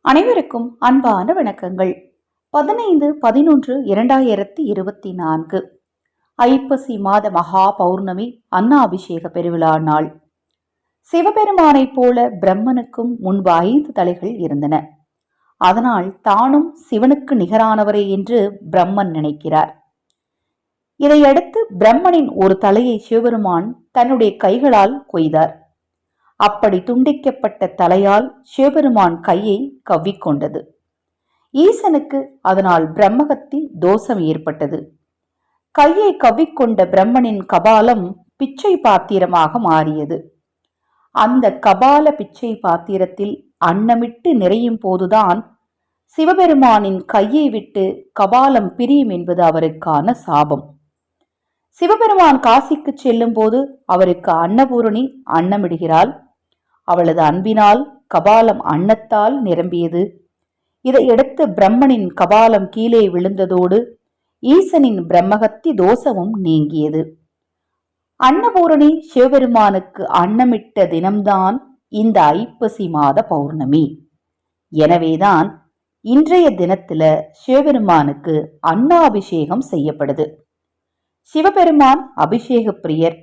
அனைவருக்கும் அன்பான வணக்கங்கள். 15/11/2024 ஐப்பசி மாத மகா பௌர்ணமி அன்னாபிஷேக பெருவிழா நாள். சிவபெருமானைப் போல பிரம்மனுக்கும் முன்பு 5 தலைகள் இருந்தன. அதனால் தானும் சிவனுக்கு நிகரானவரே என்று பிரம்மன் நினைக்கிறார். இதையடுத்து பிரம்மனின் ஒரு தலையை சிவபெருமான் தன்னுடைய கைகளால் கொய்தார். அப்படி துண்டிக்கப்பட்ட தலையால் சிவபெருமான் கையை கவ்விக்கொண்டது. ஈசனுக்கு அதனால் பிரம்மகத்தி தோஷம் ஏற்பட்டது. கையை கவ்விக்கொண்ட பிரம்மனின் கபாலம் பிச்சை பாத்திரமாக மாறியது. அந்த கபால பிச்சை பாத்திரத்தில் அன்னமிட்டு நிறையும் போதுதான் சிவபெருமானின் கையை விட்டு கபாலம் பிரியும் என்பது அவருக்கான சாபம். சிவபெருமான் காசிக்கு செல்லும் போது அவருக்கு அன்னபூரணி அன்னமிடுகிறாள். அவளது அன்பினால் கபாலம் அன்னத்தால் நிரம்பியது. இதையடுத்து பிரம்மனின் கபாலம் கீழே விழுந்ததோடு ஈசனின் பிரம்மகத்தி தோஷமும் நீங்கியது. அன்னபூரணி சிவபெருமானுக்கு அன்னமிட்ட தினம்தான் இந்த ஐப்பசி மாத பௌர்ணமி. எனவேதான் இன்றைய தினத்துல சிவபெருமானுக்கு அன்னாபிஷேகம் செய்யப்படுது. சிவபெருமான் அபிஷேக பிரியர்.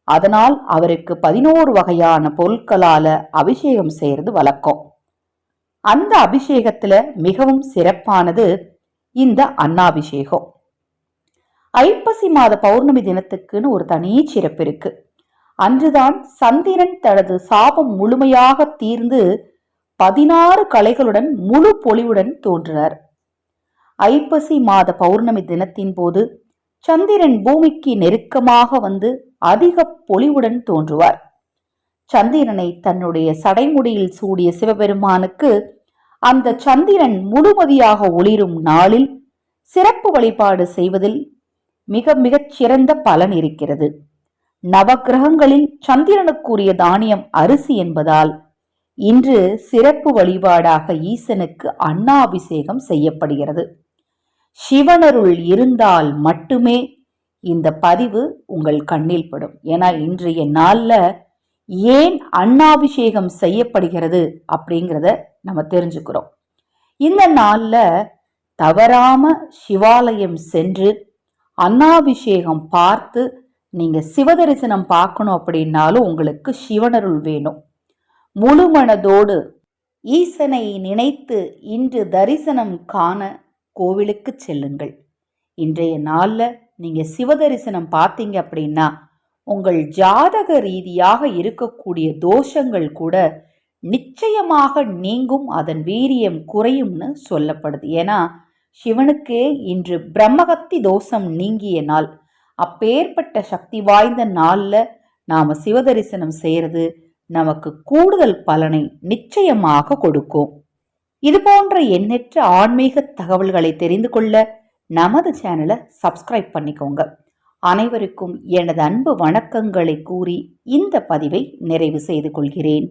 அதனால் அவருக்கு 11 வகையான பொருட்களால அபிஷேகம் செய்யறது வழக்கம். அந்த அபிஷேகத்துல மிகவும் சிறப்பானது இந்த அன்னாபிஷேகம். ஐப்பசி மாத பௌர்ணமி தினத்துக்குன்னு ஒரு தனி சிறப்பு இருக்கு. அன்றுதான் சந்திரன் தனது சாபம் முழுமையாக தீர்ந்து 16 கலைகளுடன் முழு பொலிவுடன் தோன்றினார். ஐப்பசி மாத பௌர்ணமி தினத்தின் போது சந்திரன் பூமிக்கு நெருக்கமாக வந்து அதிக பொலிவுடன் தோன்றுவார். சந்திரனை தன்னுடைய சடைமுடியில் சூடிய சிவபெருமானுக்கு அந்த சந்திரன் முழுமதியாக ஒளிரும் நாளில் சிறப்பு வழிபாடு செய்வதில் மிகச் சிறந்த பலன் இருக்கிறது. நவக்கிரகங்களில் சந்திரனுக்குரிய தானியம் அரிசி என்பதால் இன்று சிறப்பு வழிபாடாக ஈசனுக்கு அன்னாபிஷேகம் செய்யப்படுகிறது. சிவனருள் இருந்தால் மட்டுமே இந்த பதிவு உங்கள் கண்ணில் படும். ஏன்னா இன்றைய நாள்ல ஏன் அன்னாபிஷேகம் செய்யப்படுகிறது அப்படிங்கிறத நம்ம தெரிஞ்சுக்கிறோம். இந்த நாள்ல தவறாம சிவாலயம் சென்று அன்னாபிஷேகம் பார்த்து நீங்க சிவதரிசனம் பார்க்கணும் அப்படின்னாலும் உங்களுக்கு சிவனருள் வேணும். முழு மனதோடு ஈசனை நினைத்து இன்று தரிசனம் காண கோவிலுக்கு செல்லுங்கள். இன்றைய நாள்ல நீங்க சிவதரிசனம் பார்த்தீங்க அப்படின்னா உங்கள் ஜாதக ரீதியாக இருக்கக்கூடிய தோஷங்கள் கூட நிச்சயமாக நீங்கும், அதன் வீரியம் குறையும்னு சொல்லப்படுது. ஏன்னா சிவனுக்கே இன்று பிரம்மகத்தி தோஷம் நீங்கிய நாள். அப்பேற்பட்ட சக்தி வாய்ந்த நாள்ல நாம சிவதரிசனம் செய்யறது நமக்கு கூடுதல் பலனை நிச்சயமாக கொடுக்கும். இது போன்ற எண்ணற்ற ஆன்மீக தகவல்களை தெரிந்து கொள்ள நமது சேனலை சப்ஸ்கிரைப் பண்ணிக்கோங்க. அனைவருக்கும் எனது அன்பு வணக்கங்களை கூறி இந்த பதிவை நிறைவு செய்து கொள்கிறேன்.